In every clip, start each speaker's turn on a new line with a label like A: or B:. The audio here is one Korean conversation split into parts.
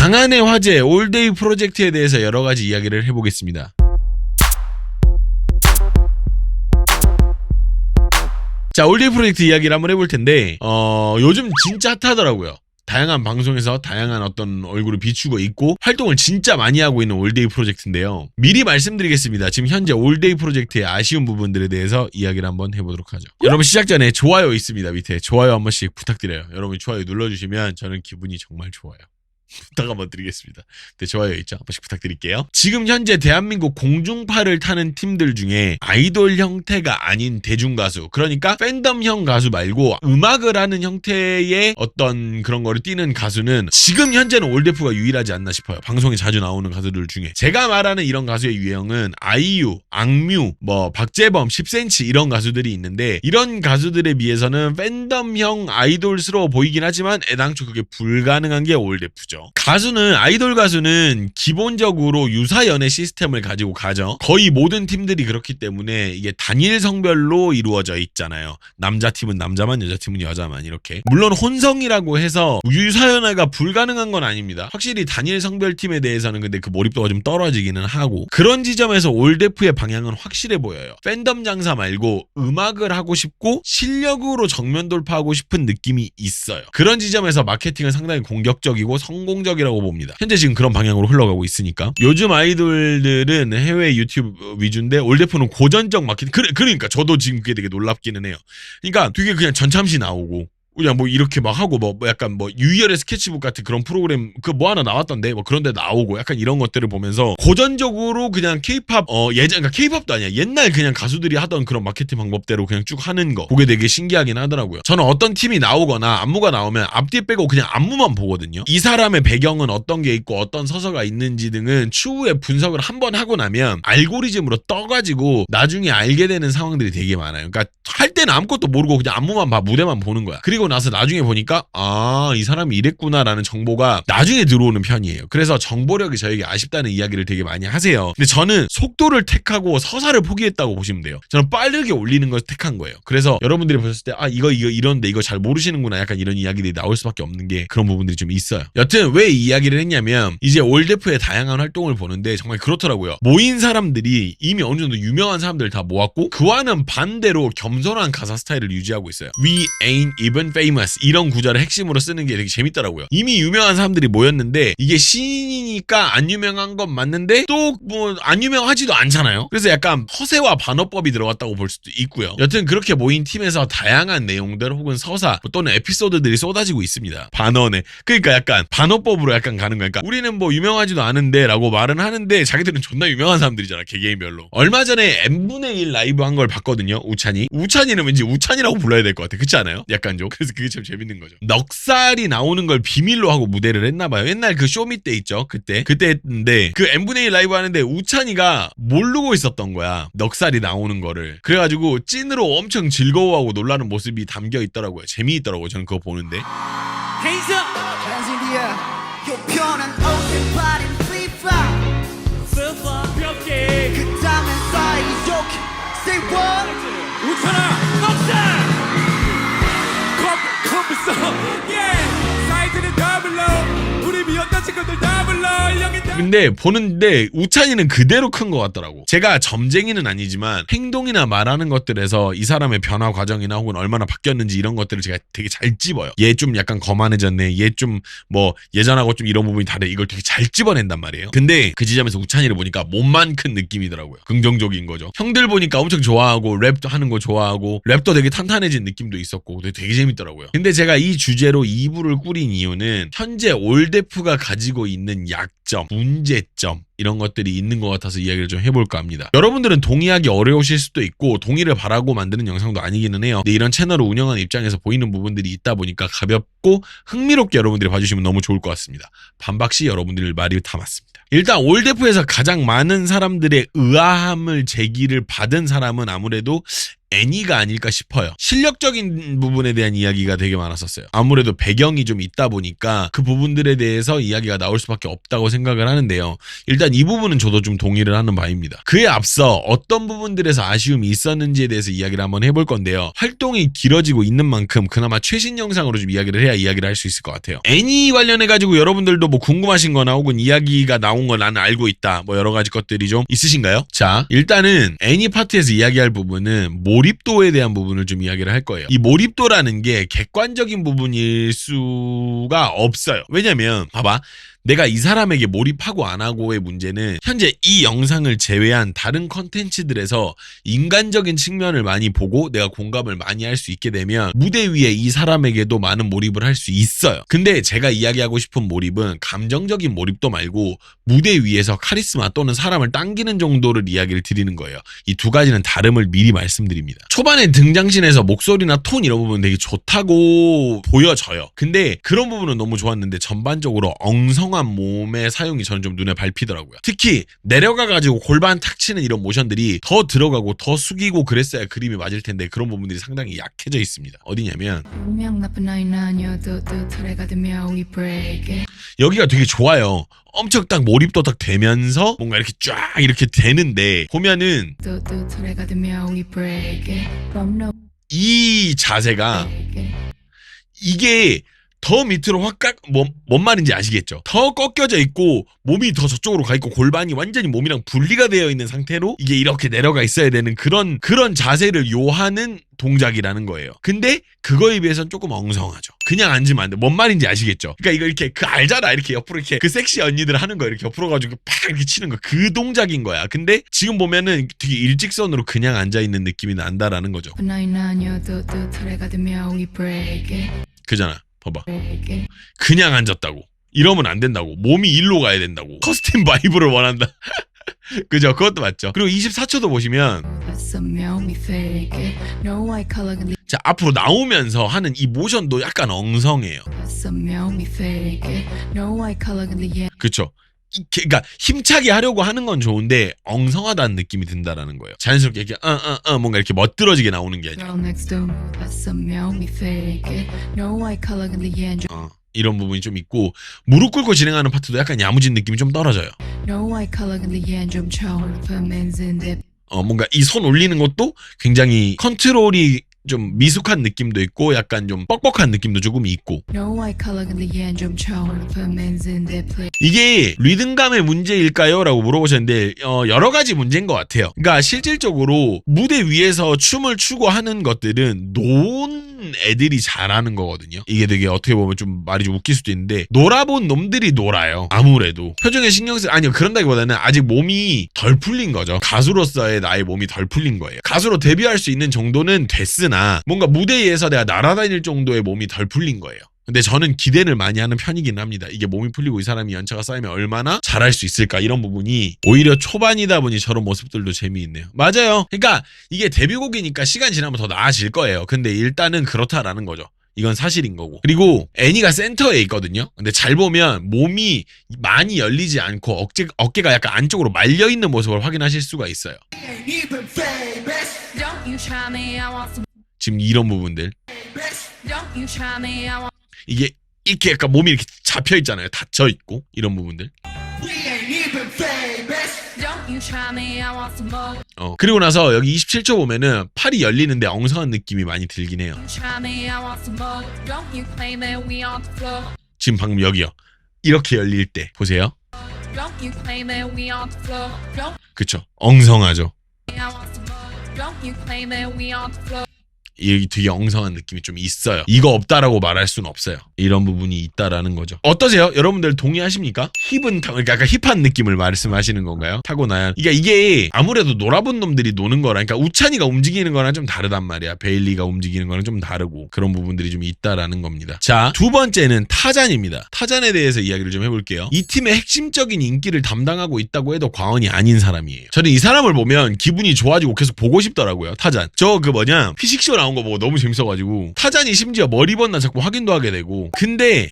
A: 장안의 화제 올데이 프로젝트에 대해서 여러가지 이야기를 해보겠습니다. 자, 올데이 프로젝트 이야기를 한번 해볼 텐데 요즘 진짜 핫하더라고요. 다양한 방송에서 다양한 어떤 얼굴을 비추고 있고 활동을 진짜 많이 하고 있는 올데이 프로젝트인데요. 미리 말씀드리겠습니다. 지금 현재 올데이 프로젝트의 아쉬운 부분들에 대해서 이야기를 한번 해보도록 하죠. 여러분 시작 전에 좋아요 있습니다. 밑에 좋아요 한 번씩 부탁드려요. 여러분 좋아요 눌러주시면 저는 기분이 정말 좋아요. 부탁 한번 드리겠습니다. 네, 좋아요 있죠? 한 번씩 부탁드릴게요. 지금 현재 대한민국 공중파를 타는 팀들 중에 아이돌 형태가 아닌 대중가수, 그러니까 팬덤형 가수 말고 음악을 하는 형태의 어떤 그런 거를 띄는 가수는 지금 현재는 올데프가 유일하지 않나 싶어요. 방송에 자주 나오는 가수들 중에. 제가 말하는 이런 가수의 유형은 아이유, 악뮤, 박재범, 10cm 이런 가수들이 있는데, 이런 가수들에 비해서는 팬덤형 아이돌스러워 보이긴 하지만 애당초 그게 불가능한 게 올데프죠. 아이돌 가수는 기본적으로 유사연애 시스템을 가지고 가죠. 거의 모든 팀들이 그렇기 때문에 이게 단일 성별로 이루어져 있잖아요. 남자 팀은 남자만, 여자 팀은 여자만 이렇게. 물론 혼성이라고 해서 유사연애가 불가능한 건 아닙니다. 확실히 단일 성별 팀에 대해서는 근데 그 몰입도가 좀 떨어지기는 하고, 그런 지점에서 올데프의 방향은 확실해 보여요. 팬덤 장사 말고 음악을 하고 싶고 실력으로 정면 돌파하고 싶은 느낌이 있어요. 그런 지점에서 마케팅은 상당히 공격적이고 성공적이라고 봅니다. 현재 지금 그런 방향으로 흘러가고 있으니까. 요즘 아이돌들은 해외 유튜브 위주인데 올데프는 고전적 마케팅. 그러니까 저도 지금 그게 되게 놀랍기는 해요. 그러니까 되게 그냥 전참시 나오고 그냥 이렇게 막 하고 약간 유희열의 스케치북 같은 그런 프로그램 하나 나왔던데 그런 데 나오고 약간 이런 것들을 보면서 고전적으로 그냥 케이팝 그러니까 케이팝도 아니야. 옛날 그냥 가수들이 하던 그런 마케팅 방법대로 그냥 쭉 하는 거. 그게 되게 신기하긴 하더라고요. 저는 어떤 팀이 나오거나 안무가 나오면 앞뒤 빼고 그냥 안무만 보거든요. 이 사람의 배경은 어떤 게 있고 어떤 서사가 있는지 등은 추후에 분석을 한번 하고 나면 알고리즘으로 떠가지고 나중에 알게 되는 상황들이 되게 많아요. 그러니까 할 때는 아무것도 모르고 그냥 안무만 무대만 보는 거야. 그리고 나서 나중에 보니까 이 사람이 이랬구나라는 정보가 나중에 들어오는 편이에요. 그래서 정보력이 저에게 아쉽다는 이야기를 되게 많이 하세요. 근데 저는 속도를 택하고 서사를 포기했다고 보시면 돼요. 저는 빠르게 올리는 걸 택한 거예요. 그래서 여러분들이 보셨을 때 이거 이런데 이거 잘 모르시는구나 약간 이런 이야기들이 나올 수밖에 없는 게 그런 부분들이 좀 있어요. 여튼 왜 이 이야기를 했냐면 이제 올데프의 다양한 활동을 보는데 정말 그렇더라고요. 모인 사람들이 이미 어느 정도 유명한 사람들 다 모았고 그와는 반대로 겸손한 가사 스타일을 유지하고 있어요. We ain't even famous 이런 구절을 핵심으로 쓰는 게 되게 재밌더라고요. 이미 유명한 사람들이 모였는데 이게 신인이니까 안 유명한 건 맞는데 또 안 유명하지도 않잖아요. 그래서 약간 허세와 반어법이 들어갔다고 볼 수도 있고요. 여튼 그렇게 모인 팀에서 다양한 내용들 혹은 서사 또는 에피소드들이 쏟아지고 있습니다. 반언에. 그러니까 약간 반어법으로 약간 가는 거니까 우리는 유명하지도 않은데 라고 말은 하는데 자기들은 존나 유명한 사람들이잖아. 개개인별로. 얼마 전에 n분의 1 라이브 한 걸 봤거든요. 우찬이는 왠지 우찬이라고 불러야 될 것 같아. 그렇지 않아요? 약간 좀. 그래서 그게 참 재밌는 거죠. 넉살이 나오는 걸 비밀로 하고 무대를 했나봐요. 옛날 그 쇼미 때 있죠. 그때 했는데 그 n분의 1 라이브 하는데 우찬이가 모르고 있었던 거야. 넉살이 나오는 거를. 그래가지고 찐으로 엄청 즐거워하고 놀라는 모습이 담겨 있더라고요. 재미있더라고요. 저는 그거 보는데.
B: Hands up!
C: Hands in the air. 요편한 옷을 바린 flip-flop.
B: 볍게
C: 그 땀엔 쌓인 욕. Say what?
B: 우찬아 넉살! 컴퓨터 예! 사이트는 다 불러 우리 미웠던 친구들 다 불러
A: 근데 보는데 우찬이는 그대로 큰 것 같더라고. 제가 점쟁이는 아니지만 행동이나 말하는 것들에서 이 사람의 변화 과정이나 혹은 얼마나 바뀌었는지 이런 것들을 제가 되게 잘 집어요. 얘 좀 약간 거만해졌네. 얘 좀 예전하고 좀 이런 부분이 다르네. 이걸 되게 잘 집어낸단 말이에요. 근데 그 지점에서 우찬이를 보니까 몸만 큰 느낌이더라고요. 긍정적인 거죠. 형들 보니까 엄청 좋아하고 랩도 하는 거 좋아하고 랩도 되게 탄탄해진 느낌도 있었고 되게 재밌더라고요. 근데 제가 이 주제로 2부를 꾸린 이유는 현재 올데프가 가지고 있는 약점, 문제점 이런 것들이 있는 것 같아서 이야기를 좀 해볼까 합니다. 여러분들은 동의하기 어려우실 수도 있고 동의를 바라고 만드는 영상도 아니기는 해요. 근데 이런 채널을 운영하는 입장에서 보이는 부분들이 있다 보니까 가볍고 흥미롭게 여러분들이 봐주시면 너무 좋을 것 같습니다. 반박시 여러분들 말이 다 맞습니다. 일단 올데프에서 가장 많은 사람들의 의아함을 제기를 받은 사람은 아무래도 애니가 아닐까 싶어요. 실력적인 부분에 대한 이야기가 되게 많았었어요. 아무래도 배경이 좀 있다 보니까 그 부분들에 대해서 이야기가 나올 수밖에 없다고 생각을 하는데요. 일단 이 부분은 저도 좀 동의를 하는 바입니다. 그에 앞서 어떤 부분들에서 아쉬움이 있었는지에 대해서 이야기를 한번 해볼 건데요. 활동이 길어지고 있는 만큼 그나마 최신 영상으로 좀 이야기를 해야 이야기를 할 수 있을 것 같아요. 애니 관련해가지고 여러분들도 뭐 궁금하신 거나 혹은 이야기가 나온 거 나는 알고 있다 뭐 여러 가지 것들이 좀 있으신가요? 자, 일단은 애니 파트에서 이야기할 부분은 몰입도에 대한 부분을 좀 이야기를 할 거예요. 이 몰입도라는 게 객관적인 부분일 수가 없어요. 왜냐면 봐봐. 내가 이 사람에게 몰입하고 안 하고의 문제는 현재 이 영상을 제외한 다른 컨텐츠들에서 인간적인 측면을 많이 보고 내가 공감을 많이 할 수 있게 되면 무대 위에 이 사람에게도 많은 몰입을 할 수 있어요. 근데 제가 이야기하고 싶은 몰입은 감정적인 몰입도 말고 무대 위에서 카리스마 또는 사람을 당기는 정도를 이야기를 드리는 거예요. 이 두 가지는 다름을 미리 말씀드립니다. 초반에 등장신에서 목소리나 톤 이런 부분은 되게 좋다고 보여져요. 근데 그런 부분은 너무 좋았는데 전반적으로 엉성한 몸의 사용이 저는 좀 눈에 밟히더라고요. 특히 내려가가지고 골반 탁 치는 이런 모션들이 더 들어가고 더 숙이고 그랬어야 그림이 맞을 텐데 그런 부분들이 상당히 약해져 있습니다. 어디냐면 여기가 되게 좋아요. 엄청 딱 몰입도 딱 되면서 뭔가 이렇게 쫙 이렇게 되는데 보면은 이 자세가 이게 더 밑으로 확 뭔 말인지 아시겠죠? 더 꺾여져 있고 몸이 더 저쪽으로 가 있고 골반이 완전히 몸이랑 분리가 되어 있는 상태로 이게 이렇게 내려가 있어야 되는 그런 자세를 요하는 동작이라는 거예요. 근데 그거에 비해서는 조금 엉성하죠. 그냥 앉으면 안 돼. 뭔 말인지 아시겠죠? 그러니까 이거 이렇게 알잖아. 이렇게 옆으로 이렇게 그 섹시 언니들 하는 거 이렇게 옆으로 가지고 팍 이렇게 치는 거 그 동작인 거야. 근데 지금 보면은 되게 일직선으로 그냥 앉아 있는 느낌이 난다라는 거죠. 그잖아. 봐봐. 그냥 앉았다고. 이러면 안 된다고. 몸이 일로 가야 된다고. 커스텀 바이브를 원한다. 그죠? 그것도 맞죠. 그리고 24초도 보시면 자, 앞으로 나오면서 하는 이 모션도 약간 엉성해요. 그쵸? 그러니까 힘차게 하려고 하는 건 좋은데 엉성하다는 느낌이 든다라는 거예요. 자연스럽게 이렇게 뭔가 이렇게 멋들어지게 나오는 게 아니라 이런 부분이 좀 있고 무릎 꿇고 진행하는 파트도 약간 야무진 느낌이 좀 떨어져요. 뭔가 이 손 올리는 것도 굉장히 컨트롤이 좀 미숙한 느낌도 있고 약간 좀 뻑뻑한 느낌도 조금 있고 이게 리듬감의 문제일까요? 라고 물어보셨는데 여러 가지 문제인 것 같아요. 그러니까 실질적으로 무대 위에서 춤을 추고 하는 것들은 논 애들이 잘하는 거거든요. 이게 되게 어떻게 보면 좀 말이 좀 웃길 수도 있는데 놀아본 놈들이 놀아요. 아무래도 표정에 신경 쓰 아니요 그런다기보다는 아직 몸이 덜 풀린 거죠. 가수로서의 나의 몸이 덜 풀린 거예요. 가수로 데뷔할 수 있는 정도는 됐으나 뭔가 무대 위에서 내가 날아다닐 정도의 몸이 덜 풀린 거예요. 근데 저는 기대를 많이 하는 편이긴 합니다. 이게 몸이 풀리고 이 사람이 연차가 쌓이면 얼마나 잘할 수 있을까 이런 부분이 오히려 초반이다 보니 저런 모습들도 재미있네요. 맞아요. 그러니까 이게 데뷔곡이니까 시간 지나면 더 나아질 거예요. 근데 일단은 그렇다라는 거죠. 이건 사실인 거고. 그리고 애니가 센터에 있거든요. 근데 잘 보면 몸이 많이 열리지 않고 어깨가 약간 안쪽으로 말려 있는 모습을 확인하실 수가 있어요. 지금 이런 부분들. 이게 이렇게 약간 몸이 이렇게 잡혀 있잖아요. 닫혀 있고 이런 부분들. 그리고 나서 여기 27초 보면은 팔이 열리는데 엉성한 느낌이 많이 들긴 해요. 지금 방금 여기요. 이렇게 열릴 때 보세요. 그쵸? 엉성하죠. 이게 되게 엉성한 느낌이 좀 있어요. 이거 없다라고 말할 수는 없어요. 이런 부분이 있다라는 거죠. 어떠세요? 여러분들 동의하십니까? 힙은 그러니까 약간 힙한 느낌을 말씀하시는 건가요? 타고나야. 이게 아무래도 놀아본 놈들이 노는 거라 그러니까 우찬이가 움직이는 거랑 좀 다르단 말이야. 베일리가 움직이는 거랑 좀 다르고 그런 부분들이 좀 있다라는 겁니다. 자, 두 번째는 타잔입니다. 타잔에 대해서 이야기를 좀 해볼게요. 이 팀의 핵심적인 인기를 담당하고 있다고 해도 과언이 아닌 사람이에요. 저는 이 사람을 보면 기분이 좋아지고 계속 보고 싶더라고요. 타잔. 저 피식쇼 나온 거 보고 너무 재밌어가지고 타잔이 심지어 머리 벗나 자꾸 확인도 하게 되고 근데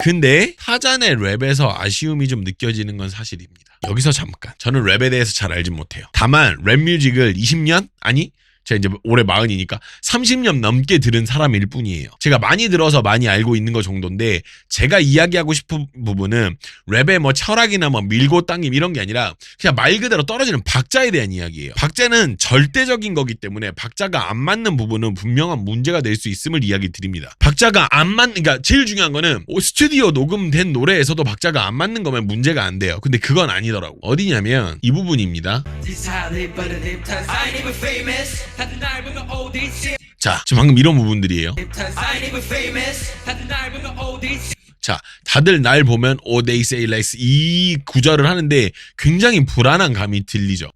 A: 타잔의 랩에서 아쉬움이 좀 느껴지는 건 사실입니다. 여기서 잠깐 저는 랩에 대해서 잘 알진 못해요. 다만 랩 뮤직을 20년? 아니 제가 이제 올해 40이니까 30년 넘게 들은 사람일 뿐이에요. 제가 많이 들어서 많이 알고 있는 거 정도인데 제가 이야기하고 싶은 부분은 랩의 뭐 철학이나 뭐 밀고 당김 이런 게 아니라 그냥 말 그대로 떨어지는 박자에 대한 이야기예요. 박자는 절대적인 거기 때문에 박자가 안 맞는 부분은 분명한 문제가 될 수 있음을 이야기 드립니다. 박자가 안 맞는, 그러니까 제일 중요한 거는 스튜디오 녹음된 노래에서도 박자가 안 맞는 거면 문제가 안 돼요. 근데 그건 아니더라고. 어디냐면 이 부분입니다. 자, 지금 방금 이런 부분들이에요. 자, 다들 날 보면 Oh they say less 이 구절을 하는데 굉장히 불안한 감이 들리죠.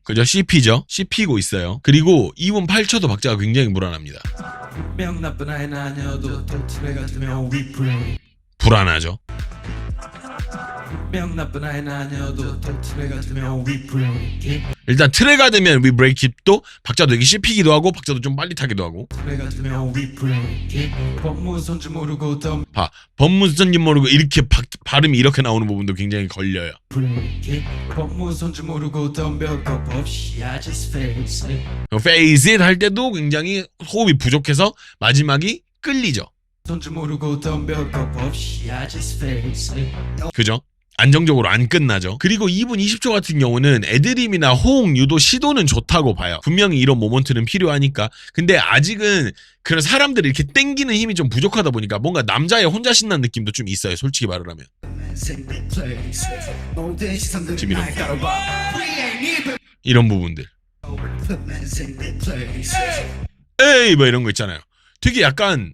A: 그죠? C피죠? C피고 있어요. 그리고 2분 8초도 박자가 굉장히 불안합니다. 불안하죠. 일단 트레가 되면 We Break It도 박자도 되게 씹히기도 하고 박자도 좀 빨리 타기도 하고. 봐, 법무선지 모르고 이렇게 발음이 이렇게 나오는 부분도 굉장히 걸려요. Face it 할 때도 굉장히 호흡이 부족해서 마지막이 끌리죠. 그죠? 안정적으로 안 끝나죠. 그리고 2분 20초 같은 경우는 애드립이나 호응 유도 시도는 좋다고 봐요. 분명히 이런 모먼트는 필요하니까. 근데 아직은 그런 사람들이 이렇게 땡기는 힘이 좀 부족하다 보니까 뭔가 남자의 혼자 신난 느낌도 좀 있어요. 솔직히 말을 하면. 지금 이런 부분들. 에이 뭐 이런 거 있잖아요. 되게 약간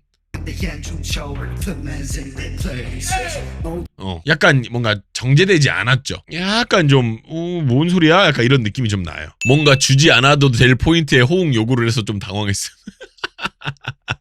A: 약간 뭔가 정제되지 않았죠. 약간 좀 뭔 소리야? 약간 이런 느낌이 좀 나요. 뭔가 주지 않아도 될 포인트에 호응 요구를 해서 좀 당황했어.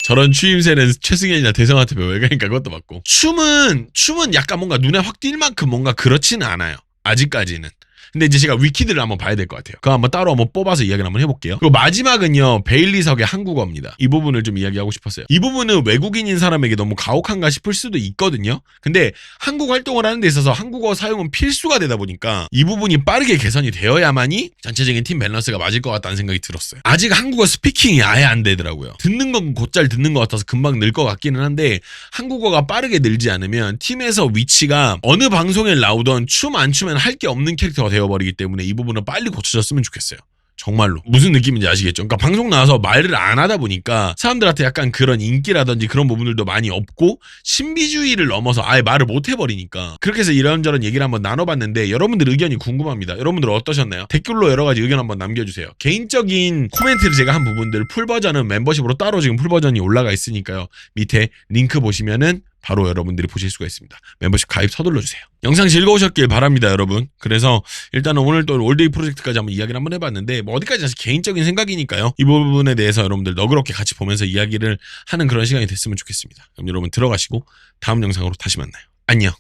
A: 저런 추임새는 최승현이나 대성한테 배워야 하니까 그것도 맞고. 춤은 약간 뭔가 눈에 확 띌 만큼 뭔가 그렇지는 않아요. 아직까지는. 근데 이제 제가 위키드를 한번 봐야 될 것 같아요. 그거 한번 따로 한번 뽑아서 이야기를 한번 해볼게요. 그리고 마지막은요, 베일리석의 한국어입니다. 이 부분을 좀 이야기하고 싶었어요. 이 부분은 외국인인 사람에게 너무 가혹한가 싶을 수도 있거든요. 근데 한국 활동을 하는 데 있어서 한국어 사용은 필수가 되다 보니까 이 부분이 빠르게 개선이 되어야만이 전체적인 팀 밸런스가 맞을 것 같다는 생각이 들었어요. 아직 한국어 스피킹이 아예 안 되더라고요. 듣는 건 곧잘 듣는 것 같아서 금방 늘 것 같기는 한데 한국어가 빠르게 늘지 않으면 팀에서 위치가 어느 방송에 나오던 춤 안 추면 할 게 없는 캐릭터가 되어버리기 때문에 이 부분은 빨리 고쳐졌으면 좋겠어요. 정말로. 무슨 느낌인지 아시겠죠? 그러니까 방송 나와서 말을 안 하다 보니까 사람들한테 약간 그런 인기라든지 그런 부분들도 많이 없고 신비주의를 넘어서 아예 말을 못 해버리니까 그렇게 해서 이런저런 얘기를 한번 나눠봤는데 여러분들 의견이 궁금합니다. 여러분들 어떠셨나요? 댓글로 여러 가지 의견 한번 남겨주세요. 개인적인 코멘트를 제가 한 부분들 풀버전은 멤버십으로 따로 지금 풀버전이 올라가 있으니까요. 밑에 링크 보시면은 바로 여러분들이 보실 수가 있습니다. 멤버십 가입 서둘러주세요. 영상 즐거우셨길 바랍니다, 여러분. 그래서 일단은 오늘 또 올데이 프로젝트까지 한번 이야기를 한번 해봤는데 뭐 어디까지 사실 개인적인 생각이니까요. 이 부분에 대해서 여러분들 너그럽게 같이 보면서 이야기를 하는 그런 시간이 됐으면 좋겠습니다. 그럼 여러분 들어가시고 다음 영상으로 다시 만나요. 안녕.